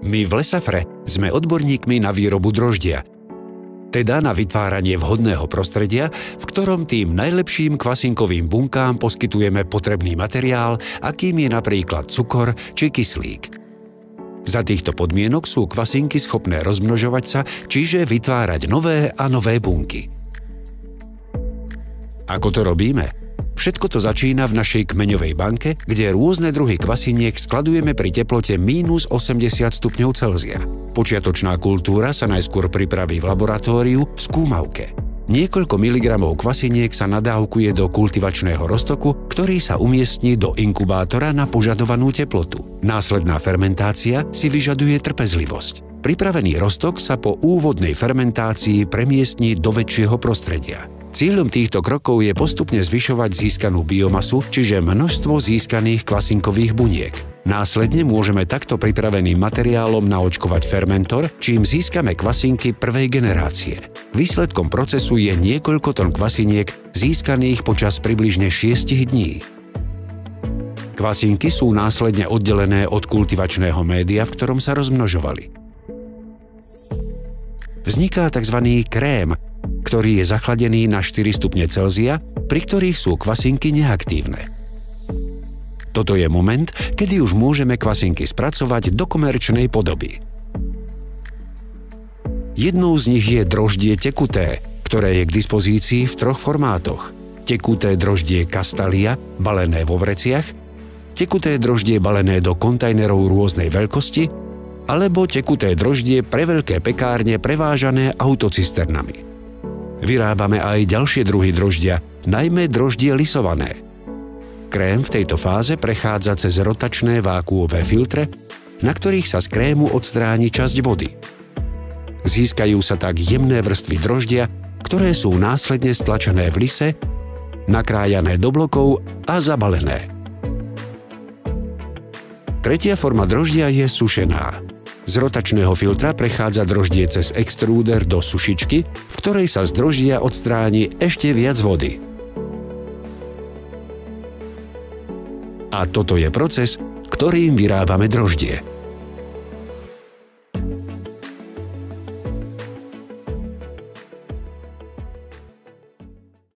My v Lesafre sme odborníkmi na výrobu droždia, teda na vytváranie vhodného prostredia, v ktorom tým najlepším kvasinkovým bunkám poskytujeme potrebný materiál, akým je napríklad cukor či kyslík. Za týchto podmienok sú kvasinky schopné rozmnožovať sa, čiže vytvárať nové a nové bunky. Ako to robíme? Všetko to začína v našej kmeňovej banke, kde rôzne druhy kvasiniek skladujeme pri teplote -80 stupňov Celzia. Počiatočná kultúra sa najskôr pripraví v laboratóriu v skúmavke. Niekoľko miligramov kvasiniek sa nadávkuje do kultivačného roztoku, ktorý sa umiestni do inkubátora na požadovanú teplotu. Následná fermentácia si vyžaduje trpezlivosť. Pripravený roztok sa po úvodnej fermentácii premiestni do väčšieho prostredia. Cieľom týchto krokov je postupne zvyšovať získanú biomasu, čiže množstvo získaných kvasinkových buniek. Následne môžeme takto pripraveným materiálom naočkovať fermentor, čím získame kvasinky prvej generácie. Výsledkom procesu je niekoľko ton kvasiniek získaných počas približne 6 dní. Kvasinky sú následne oddelené od kultivačného média, v ktorom sa rozmnožovali. Vzniká tzv. Krém, ktorý je zachladený na 4 stupne Celzia, pri ktorých sú kvasinky neaktívne. Toto je moment, kedy už môžeme kvasinky spracovať do komerčnej podoby. Jednou z nich je droždie tekuté, ktoré je k dispozícii v 3 formátoch. Tekuté droždie Castalia, balené vo vreciach, tekuté droždie balené do kontajnerov rôznej veľkosti, alebo tekuté droždie pre veľké pekárne prevážané autocisternami. Vyrábame aj ďalšie druhy droždia, najmä droždie lisované. Krém v tejto fáze prechádza cez rotačné vákuové filtre, na ktorých sa z krému odstráni časť vody. Získajú sa tak jemné vrstvy droždia, ktoré sú následne stlačené v lise, nakrájané do blokov a zabalené. Tretia forma droždia je sušená. Z rotačného filtra prechádza droždie cez extrúder do sušičky, v ktorej sa z droždia odstráni ešte viac vody. A toto je proces, ktorým vyrábame droždie.